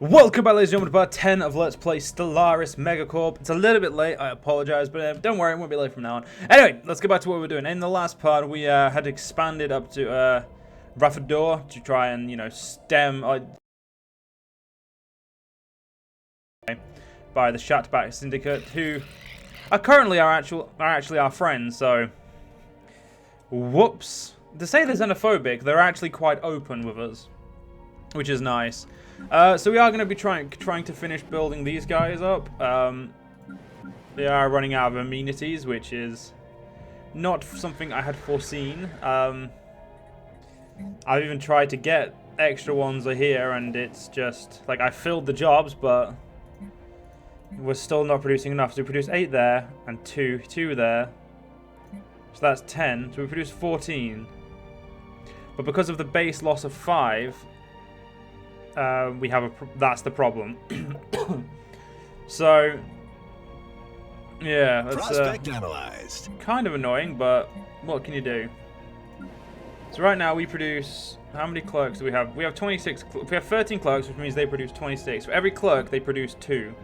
Welcome back, ladies and gentlemen, to part 10 of Let's Play Stellaris MegaCorp. It's a little bit late, I apologize, but don't worry, it won't be late from now on. Anyway, let's get back to what we're doing. In the last part, we had expanded up to Bartow to try and, you know, stem by the Shatback Syndicate, who are currently actually our friends, so whoops. To say they're xenophobic, they're actually quite open with us, which is nice. So we are going to be trying to finish building these guys up. They are running out of amenities, which is not something I had foreseen. I've even tried to get extra ones here, and it's just like I filled the jobs, but we're still not producing enough. So we produced 8 there and 2 there. So that's 10. So we produced 14. But because of the base loss of 5, we have that's the problem. So yeah, that's analyzed. Kind of annoying, but what can you do? So right now we produce, how many clerks do we have? We have 26. We have 13 clerks, which means they produce 26. For every clerk, they produce 2.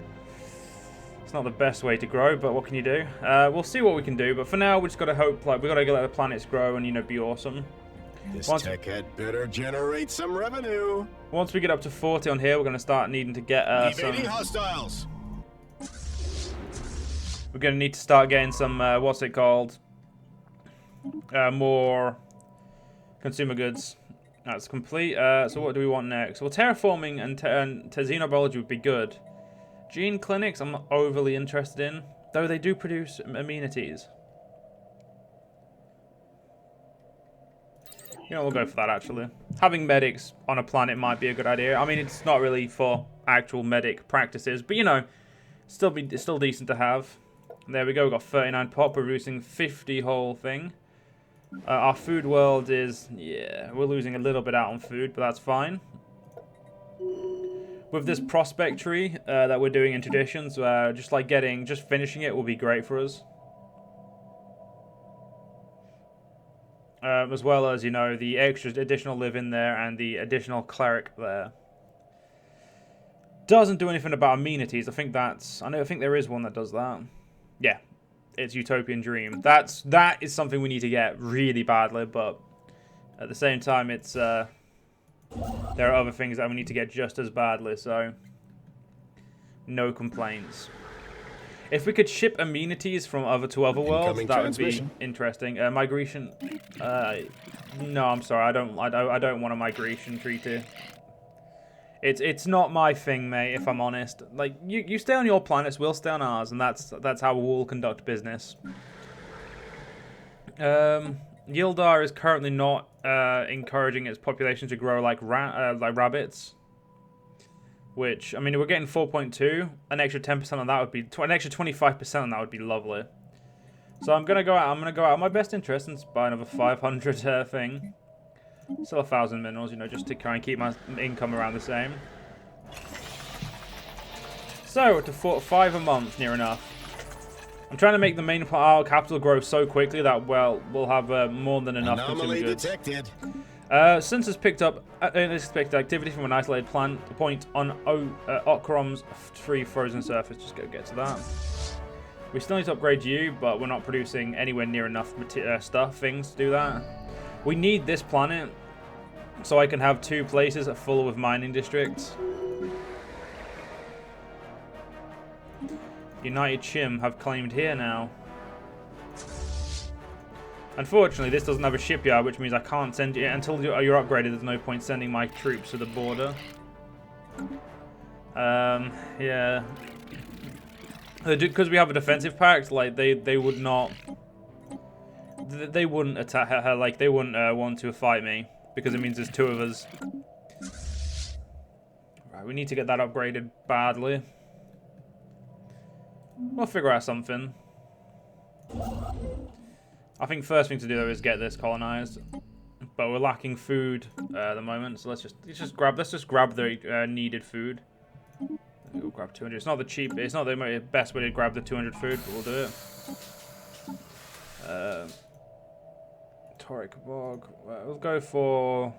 It's not the best way to grow, but what can you do? We'll see what we can do. But for now, we just gotta hope. Like we gotta let the planets grow and, you know, be awesome. This tech had better generate some revenue. Once we get up to 40 on here, we're going to start needing to get some... hostiles. We're going to need to start getting some, what's it called? More consumer goods. That's complete. So what do we want next? Well, terraforming and xenobiology would be good. Gene clinics, I'm not overly interested in, though they do produce amenities. You know, we'll go for that, actually. Having medics on a planet might be a good idea. I mean, it's not really for actual medic practices, but, you know, it's still decent to have. There we go, we've got 39 pop, producing 50 whole thing. Our food world is, yeah, we're losing a little bit out on food, but that's fine. With this prospect tree that we're doing in traditions, just finishing it will be great for us. As well as, you know, the extra additional live in there and the additional cleric there. Doesn't do anything about amenities. I think there is one that does that. Yeah, it's Utopian Dream. That is something we need to get really badly, but at the same time, it's there are other things that we need to get just as badly. So no complaints. If we could ship amenities from other worlds, that would be interesting. Migration. No, I'm sorry. I don't want a migration treaty. It's not my thing, mate. If I'm honest, like you stay on your planets, we'll stay on ours, and that's how we'll conduct business. Yildar is currently not encouraging its population to grow like rabbits. Which, I mean, we're getting 4.2. An extra 10% on that would be... An extra 25% on that would be lovely. So I'm going to go out of my best interest and buy another 500 thing. Still 1,000 minerals, you know, just to kind of keep my income around the same. So, to 5 a month, near enough. I'm trying to make the main our capital grow so quickly that, well, we'll have more than enough consumer goods. Detected. Sensors picked up unexpected activity from an isolated point on Okrom's free frozen surface. Just go get to that. We still need to upgrade you, but we're not producing anywhere near enough things to do that. We need this planet so I can have 2 places full of mining districts. United Chim have claimed here now. Unfortunately, this doesn't have a shipyard, which means I can't send you... Until you're upgraded, there's no point sending my troops to the border. Yeah. Because we have a defensive pact, like, they would not... They wouldn't attack her, like, they wouldn't want to fight me. Because it means there's 2 of us. Right, we need to get that upgraded badly. We'll figure out something. I think first thing to do though is get this colonized, but we're lacking food at the moment. So let's just grab the needed food. We'll grab 200. It's not the best way to grab the 200 food, but we'll do it. Toric Bog. We'll go for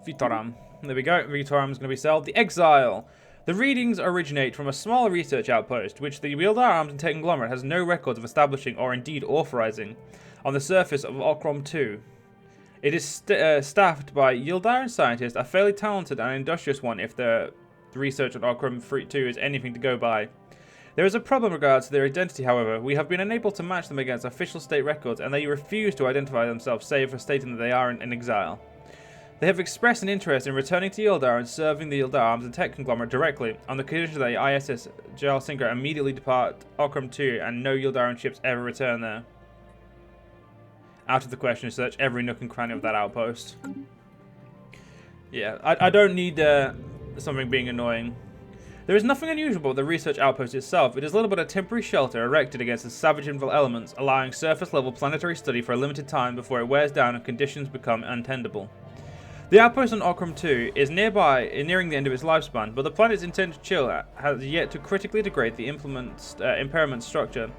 Vitoram. There we go. Retorium is going to be sold. The Exile. The readings originate from a small research outpost, which the Yildar Arms and Tech Conglomerate has no records of establishing or indeed authorizing on the surface of Okrom 2. It is staffed by Yildaran scientists, a fairly talented and industrious one if the research on Okrom 2 is anything to go by. There is a problem in regards to their identity, however. We have been unable to match them against official state records, and they refuse to identify themselves, save for stating that they are in exile. They have expressed an interest in returning to Yildar and serving the Yildar Arms and Tech Conglomerate directly, on the condition that the ISS Jal Sinker immediately depart Okrom 2 and no Yildaran ships ever return there. Out of the question to search every nook and cranny of that outpost. Yeah, I don't need something being annoying. There is nothing unusual about the research outpost itself. It is little but a temporary shelter erected against the savage invil elements, allowing surface-level planetary study for a limited time before it wears down and conditions become untenable. The outpost on Okrom 2 is nearing the end of its lifespan, but the planet's intent chill has yet to critically degrade the impairment structure.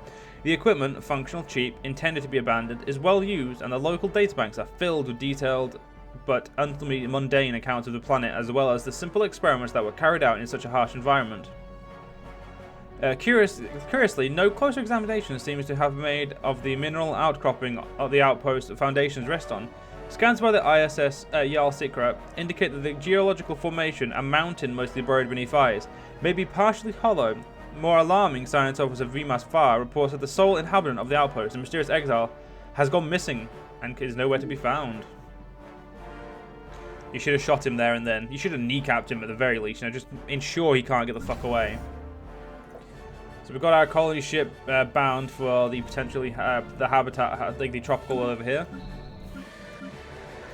The equipment, functional, cheap, intended to be abandoned, is well used, and the local databanks are filled with detailed but ultimately mundane accounts of the planet, as well as the simple experiments that were carried out in such a harsh environment. Curiously, no closer examination seems to have made of the mineral outcropping of the outpost foundations rest on. Scans by the ISS Yal Sikra indicate that the geological formation, a mountain mostly buried beneath ice, may be partially hollow. More alarming, Science Officer Vimas Far reports that the sole inhabitant of the outpost, the mysterious exile, has gone missing and is nowhere to be found. You should have shot him there and then. You should have kneecapped him at the very least, just ensure he can't get the fuck away. So we've got our colony ship bound for the potentially the habitat, like the tropical world over here.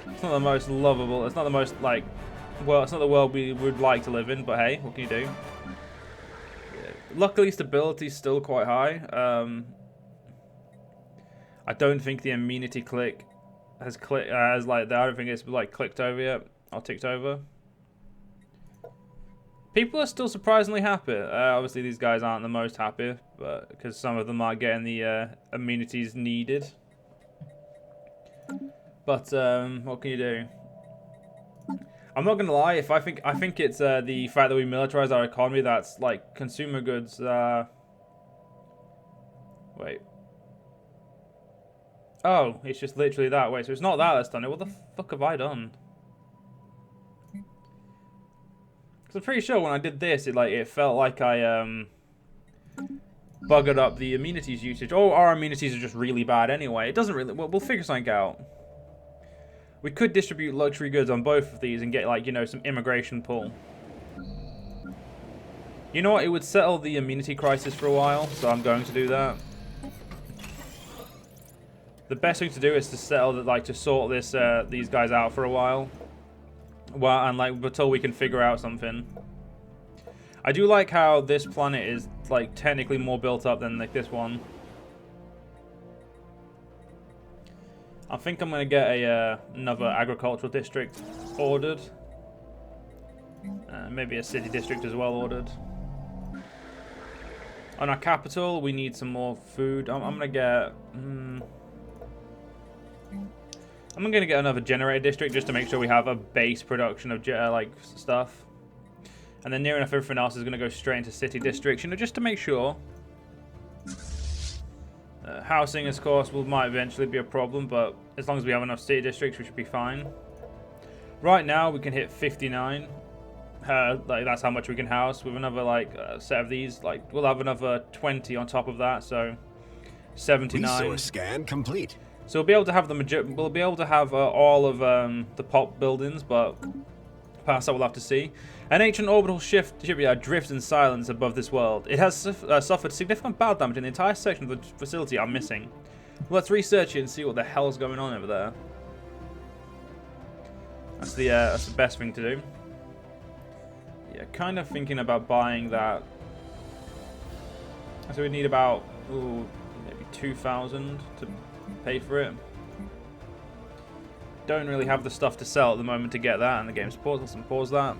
It's not the most lovable. It's not the most well, it's not the world we would like to live in. But hey, what can you do? Yeah. Luckily, stability's still quite high. I don't think the amenity click has clicked. I don't think it's clicked over yet or ticked over. People are still surprisingly happy. Obviously, these guys aren't the most happy, but because some of them aren't getting the amenities needed. But what can you do? I'm not gonna lie. I think it's the fact that we militarize our economy that's consumer goods. Wait. Oh, it's just literally that way. So it's not that that's done it. What the fuck have I done? Because I'm pretty sure when I did this, it felt like I buggered up the amenities usage. Oh, our amenities are just really bad anyway. It doesn't really. We'll figure something out. We could distribute luxury goods on both of these and get some immigration pull. You know what? It would settle the amenity crisis for a while, so I'm going to do that. The best thing to do is to settle that, to sort this these guys out for a while, until we can figure out something. I do like how this planet is technically more built up than this one. I think I'm gonna get another agricultural district ordered, maybe a city district as well ordered. On our capital, we need some more food. I'm gonna get. I'm going to get another generator district just to make sure we have a base production of stuff. And then near enough everything else is going to go straight into city districts, just to make sure. Housing, of course, might eventually be a problem, but as long as we have enough city districts, we should be fine. Right now, we can hit 59. That's how much we can house. With another set of these, we'll have another 20 on top of that, so 79. Resource scan complete. So we'll be able to have all of the pop buildings, but past that we'll have to see. An ancient orbital shipyard drifts in silence above this world. It has suffered significant battle damage, and the entire section of the facility are missing. Let's research it and see what the hell's going on over there. That's the best thing to do. Yeah, kind of thinking about buying that. So we need about maybe 2,000 to pay for it. Don't really have the stuff to sell at the moment to get that, and the game's paused. Let's pause that.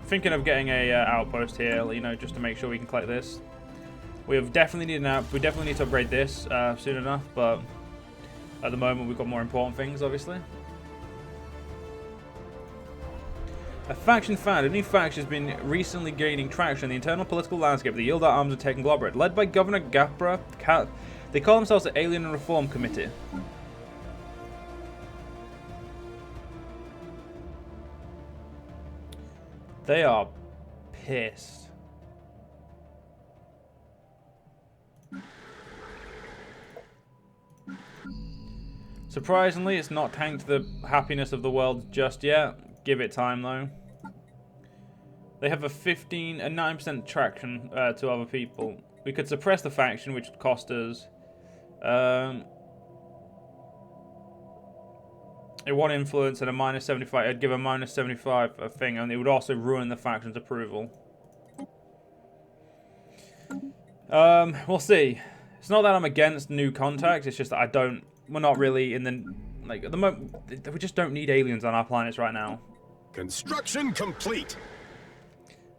Thinking of getting a outpost here, just to make sure we can collect this. We definitely need to upgrade this soon enough, but at the moment we've got more important things, obviously. A faction found. A new faction has been recently gaining traction in the internal political landscape of the Yildar Arms and Tech Conglomerate. Led by Governor Gapra, they call themselves the Alien and Reform Committee. They are pissed. Surprisingly, it's not tanked the happiness of the world just yet. Give it time, though. They have a 9% traction to other people. We could suppress the faction, which would cost us a 1 influence and a -75. I'd give a -75 a thing, and it would also ruin the faction's approval. We'll see. It's not that I'm against new contacts. It's just that we're not really in the at the moment. We just don't need aliens on our planets right now. Construction complete.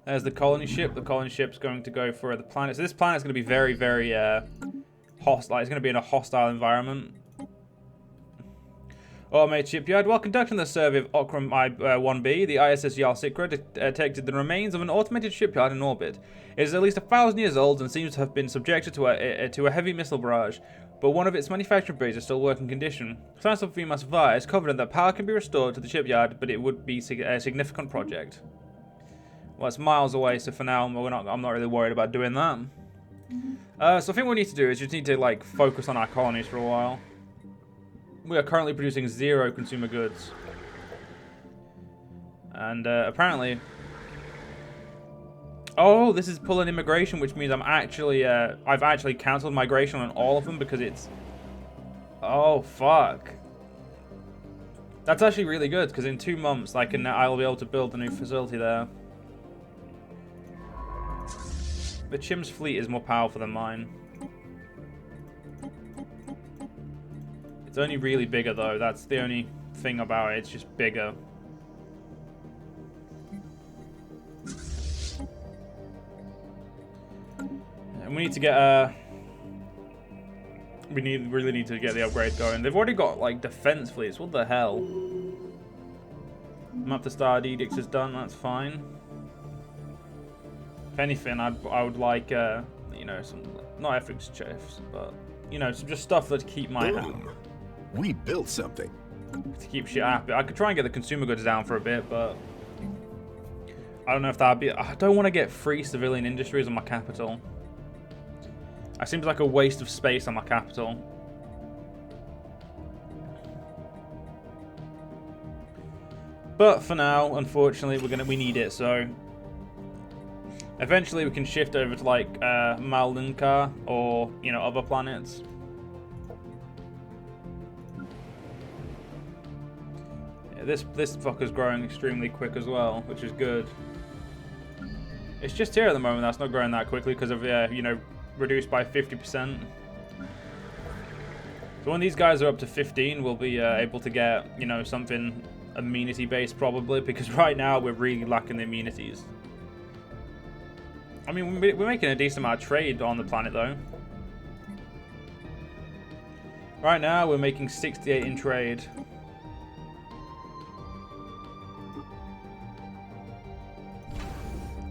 There's the colony ship. The colony ship's going to go for the planet. So this planet's going to be very, very hostile. It's going to be in a hostile environment. Automated shipyard. While conducting the survey of Okram I-1b, the ISS Yal Sikra detected the remains of an automated shipyard in orbit. It is at least 1,000 years old and seems to have been subjected to a heavy missile barrage, but one of its manufacturing bays is still working condition. Science of Vimas VAR is confident that power can be restored to the shipyard, but it would be a significant project. Well, it's miles away, so for now, I'm not really worried about doing that. So I think what we need to do is just need to focus on our colonies for a while. We are currently producing 0 consumer goods. And apparently... Oh, this is pulling immigration, which means I've actually cancelled migration on all of them because it's... Oh, fuck. That's actually really good, because in 2 months I'll be able to build a new facility there. The Chim's fleet is more powerful than mine. It's only really bigger, though. That's the only thing about it. It's just bigger. And we need to get we really need to get the upgrade going. They've already got defense fleets. What the hell? Map to Star Edict is done. That's fine. If anything, I would like some not ethics chefs, but some just stuff that keep my We built something. To keep shit happy. I could try and get the consumer goods down for a bit, but I don't know if that'd be... I don't want to get free civilian industries on my capital. That seems like a waste of space on my capital. But for now, unfortunately, we need it, so eventually we can shift over to Malunka or other planets. This fucker's growing extremely quick as well, which is good. It's just here at the moment that's not growing that quickly because of reduced by 50%. So when these guys are up to 15, we'll be able to get something amenity based probably, because right now we're really lacking the amenities. I mean, we're making a decent amount of trade on the planet though. Right now we're making 68 in trade.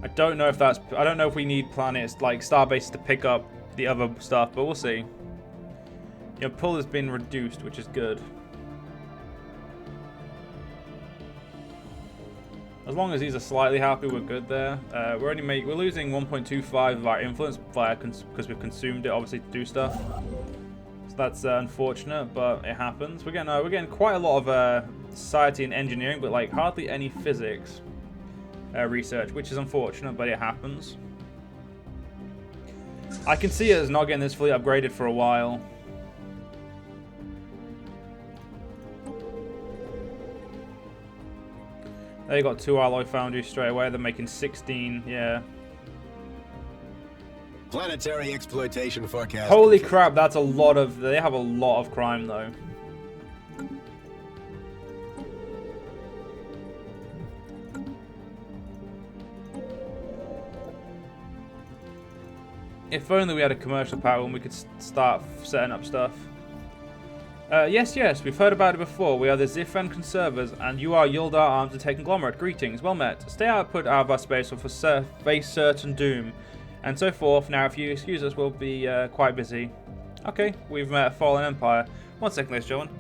I don't know if we need planets like Starbase to pick up the other stuff, but we'll see. Pull has been reduced, which is good. As long as these are slightly happy, we're good there. We're losing 1.25 of our influence because we've consumed it, obviously, to do stuff. So that's unfortunate, but it happens. We're getting quite a lot of society and engineering, but hardly any physics. Research, which is unfortunate, but it happens. I can see it as not getting this fleet upgraded for a while. They got 2 alloy foundries straight away. They're making 16, yeah. Planetary exploitation forecast. Holy crap, that's a lot of... They have a lot of crime, though. If only we had a commercial power and we could start setting up stuff. Yes, we've heard about it before. We are the Zifan Conservers, and you are Yuldar Arms and Tech Conglomerate. Greetings, well met. Stay output out of our space or face certain doom. And so forth. Now, if you excuse us, we'll be quite busy. Okay, we've met a fallen empire. 1 second, ladies and gentlemen.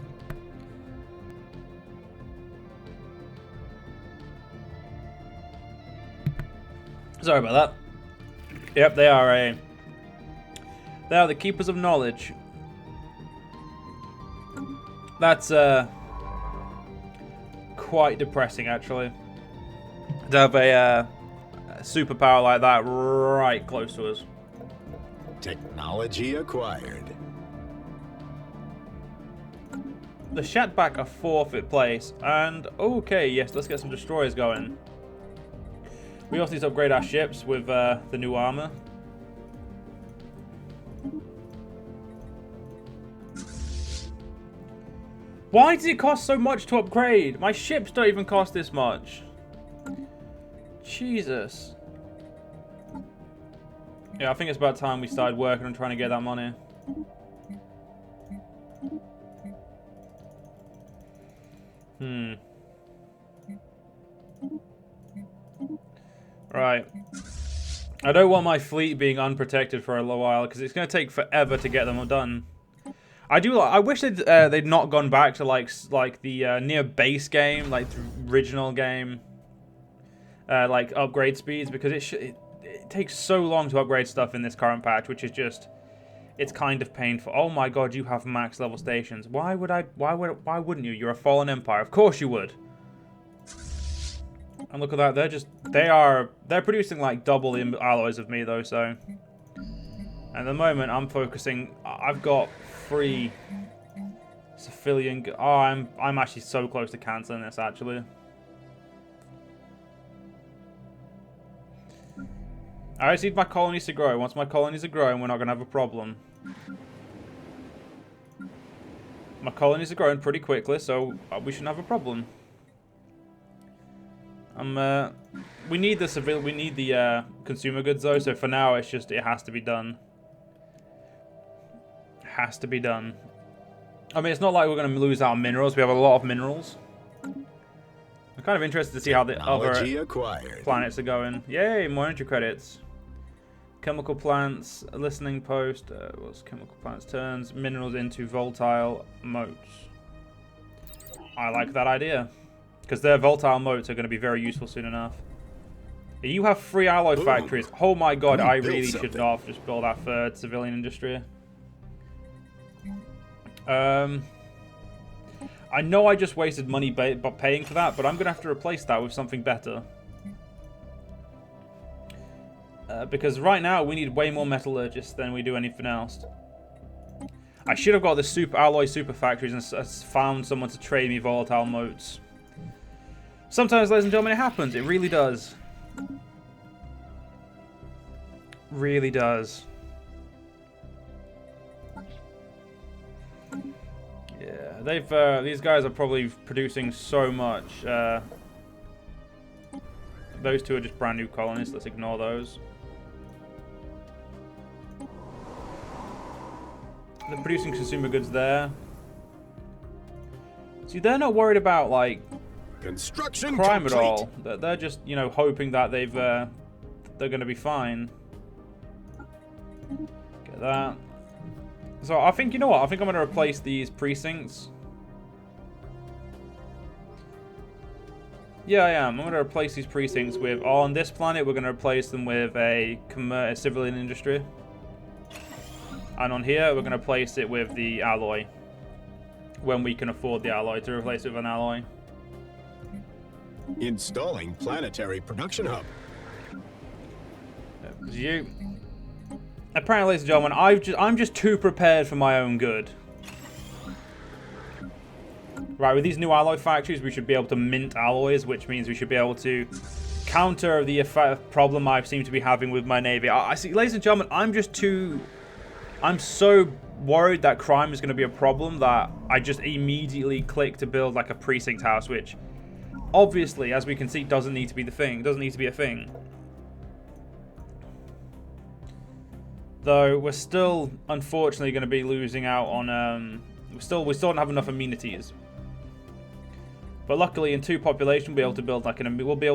Sorry about that. Yep, they are the keepers of knowledge. That's quite depressing, actually, to have a superpower like that right close to us. Technology acquired. The Shatback are forfeit place, and okay, yes, let's get some destroyers going. We also need to upgrade our ships with the new armor. Why does it cost so much to upgrade? My ships don't even cost this much. Jesus. Yeah, I think it's about time we started working on trying to get that money. Right. I don't want my fleet being unprotected for a little while because it's going to take forever to get them all done. I wish they'd not gone back to like the near base game, like the original game, like upgrade speeds, because it takes so long to upgrade stuff in this current patch, which is just, it's kind of painful. Oh my god, you have max level stations. Why wouldn't you? You're a fallen empire. Of course you would. And look at that, they're producing like double the alloys of me though, so. At the moment, I'm focusing. I've got 3 civilian. Oh, I'm actually so close to canceling this. Actually, I just need my colonies to grow. Once my colonies are growing, we're not gonna have a problem. My colonies are growing pretty quickly, so we shouldn't have a problem. We need the consumer goods though. So for now, it's just it has to be done. Has to be done. I mean, it's not like we're going to lose our minerals. We have a lot of minerals. I'm kind of interested to see how the other planets are going. Yay, more entry credits. Chemical plants, a listening post. What's chemical plants? Turns minerals into volatile motes. I like that idea. Because their volatile motes are going to be very useful soon enough. You have 3 alloy factories. Oh my god, I really should not just build our 3rd civilian industry. I know I just wasted money paying for that, but I'm going to have to replace that with something better. Because right now, we need way more metallurgists than we do anything else. I should have got the alloy super factories and found someone to trade me volatile motes. Sometimes, ladies and gentlemen, it happens. It really does. Really does. Yeah, these guys are probably producing so much. Those 2 are just brand new colonists. Let's ignore those. They're producing consumer goods there. See, they're not worried about like construction crime complete. At all. They're just, you know, hoping that they're going to be fine. Get that. So I think, you know what? I think I'm going to replace these precincts. Yeah, I am. I'm going to replace these precincts with, on this planet, we're going to replace them with a civilian industry. And on here, we're going to place it with the alloy. When we can afford the alloy, to replace it with an alloy. Installing planetary production hub. You. Apparently, ladies and gentlemen, I'm just too prepared for my own good. Right, with these new alloy factories, we should be able to mint alloys, which means we should be able to counter the problem I seem to be having with my navy. I see, ladies and gentlemen, I'm so worried that crime is going to be a problem that I just immediately click to build like a precinct house, which obviously, as we can see, doesn't need to be the thing. Doesn't need to be a thing. Though we're still, unfortunately, going to be losing out on... we still don't have enough amenities. But luckily, in 2 population, we'll be able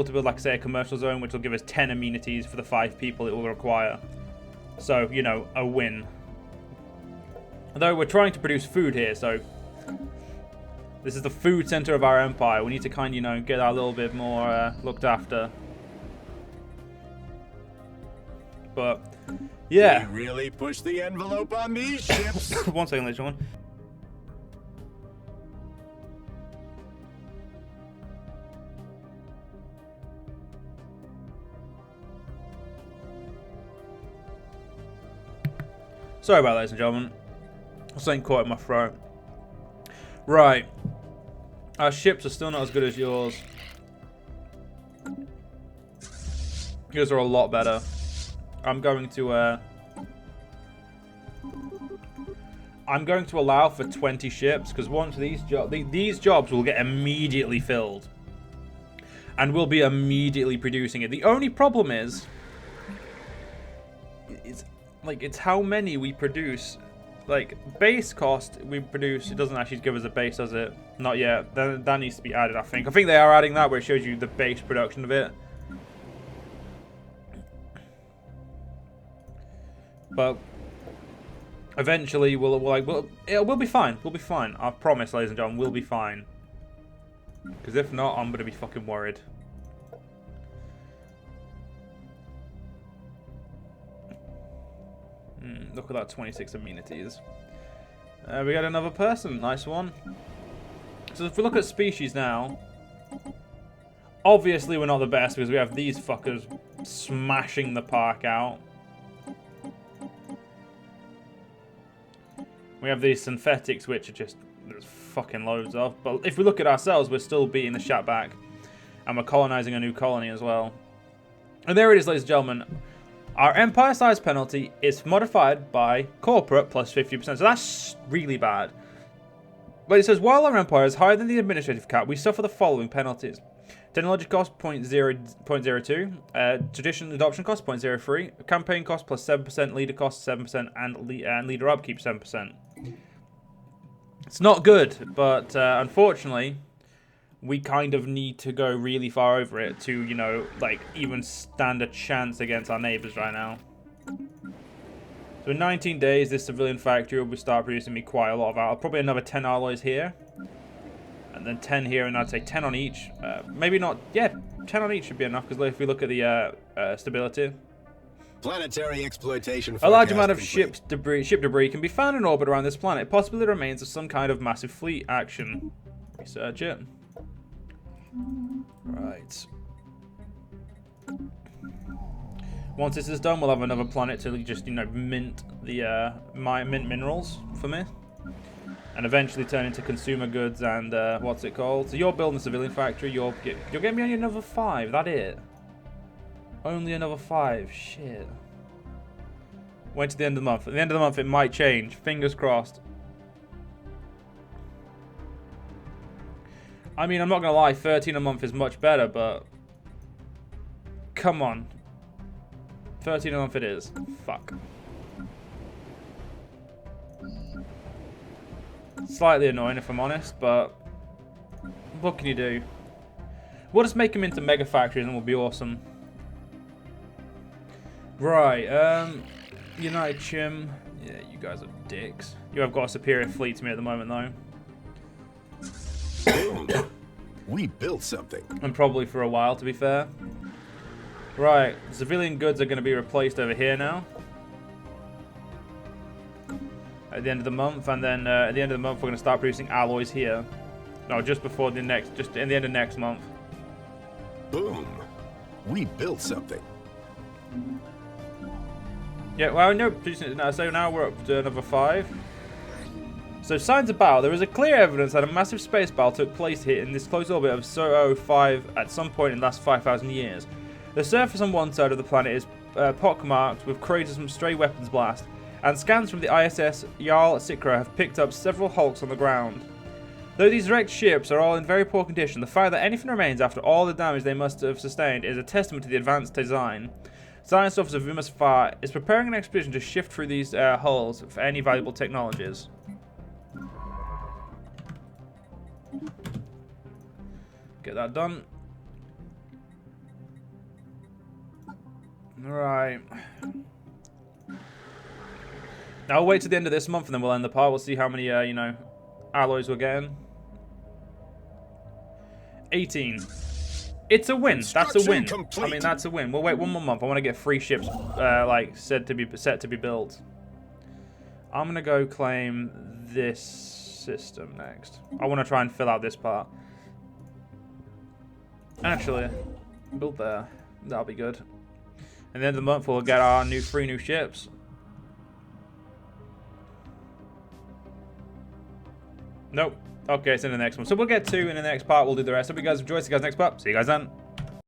to build like say a commercial zone, which will give us 10 amenities for the 5 people it will require. So, you know, a win. Although we're trying to produce food here, so this is the food center of our empire. We need to kind of, you know, get that a little bit more looked after. But yeah, we really push the envelope on these ships. 1 second, ladies and gentlemen. Sorry about that, ladies and gentlemen. Something caught in my throat. Right. Our ships are still not as good as yours. Yours are a lot better. I'm going to allow for 20 ships, because once these jobs will get immediately filled. And we'll be immediately producing it. The only problem is... it's how many we produce. Like, base cost we produce, it doesn't actually give us a base, does it? Not yet. That needs to be added, I think. I think they are adding that, where it shows you the base production of it. But eventually we'll be fine. We'll be fine. I promise, ladies and gentlemen, we'll be fine. Because if not, I'm gonna be fucking worried. Look at that, 26 amenities. We got another person. Nice one. So if we look at species now, obviously we're not the best because we have these fuckers smashing the park out. We have these synthetics, which are just, there's fucking loads of. But if we look at ourselves, we're still beating the shat back. And we're colonizing a new colony as well. And there it is, ladies and gentlemen. Our empire size penalty is modified by corporate plus 50%. So that's really bad. But it says, while our empire is higher than the administrative cap, we suffer the following penalties. Technology cost 0.02, tradition adoption cost 0.03, campaign cost plus 7%, leader cost 7%, and leader upkeep 7%. It's not good, but unfortunately, we kind of need to go really far over it to, you know, like, even stand a chance against our neighbors right now. So in 19 days, this civilian factory will start producing me quite a lot of alloys. Probably another 10 alloys here. And then 10 here, and I'd say 10 on each. Maybe not, yeah, 10 on each should be enough, because if we look at the stability. Planetary exploitation. A large amount of ship debris can be found in orbit around this planet, possibly the remains of some kind of massive fleet action. Research it. Right. Once this is done, we'll have another planet to just, you know, mint the mint minerals for me, and eventually turn into consumer goods and what's it called? So you're building a civilian factory. You're getting me only another 5. That it? Only another 5. Shit. Wait to the end of the month. At the end of the month, it might change. Fingers crossed. I mean, I'm not gonna lie, 13 a month is much better, but come on, 13 a month it is. Fuck. Slightly annoying, if I'm honest, but what can you do? We'll just make them into mega factories and we'll be awesome. Right, United Chim. Yeah, you guys are dicks. You have got a superior fleet to me at the moment, though. We built something. And probably for a while, to be fair. Right, civilian goods are going to be replaced over here now. At the end of the month, and then at the end of the month, we're going to start producing alloys here. No, just before the next, just in the end of next month. Boom. We built something. Yeah, well, no, so now we're up to another 5. So, signs of battle. There is a clear evidence that a massive space battle took place here in this close orbit of SO5 at some point in the last 5,000 years. The surface on one side of the planet is pockmarked with craters from stray weapons blast, and scans from the ISS Jarl Sikra have picked up several hulks on the ground. Though these wrecked ships are all in very poor condition, the fact that anything remains after all the damage they must have sustained is a testament to the advanced design. Science Officer Vimus Far is preparing an expedition to shift through these hulls for any valuable technologies. Get that done. Alright. Now we'll wait till the end of this month and then we'll end the part. We'll see how many, you know, alloys we're getting. 18. It's a win. That's a win. Complete. I mean, that's a win. We'll wait one more month. I want to get 3 ships, like, set to be built. I'm gonna go claim this system next. I want to try and fill out this part. Actually, build there. That'll be good. And the end of the month, we'll get our 3 new ships. Nope. Okay, it's in the next one. So we'll get 2 in the next part. We'll do the rest. Hope you guys enjoy. See you guys next part. See you guys then.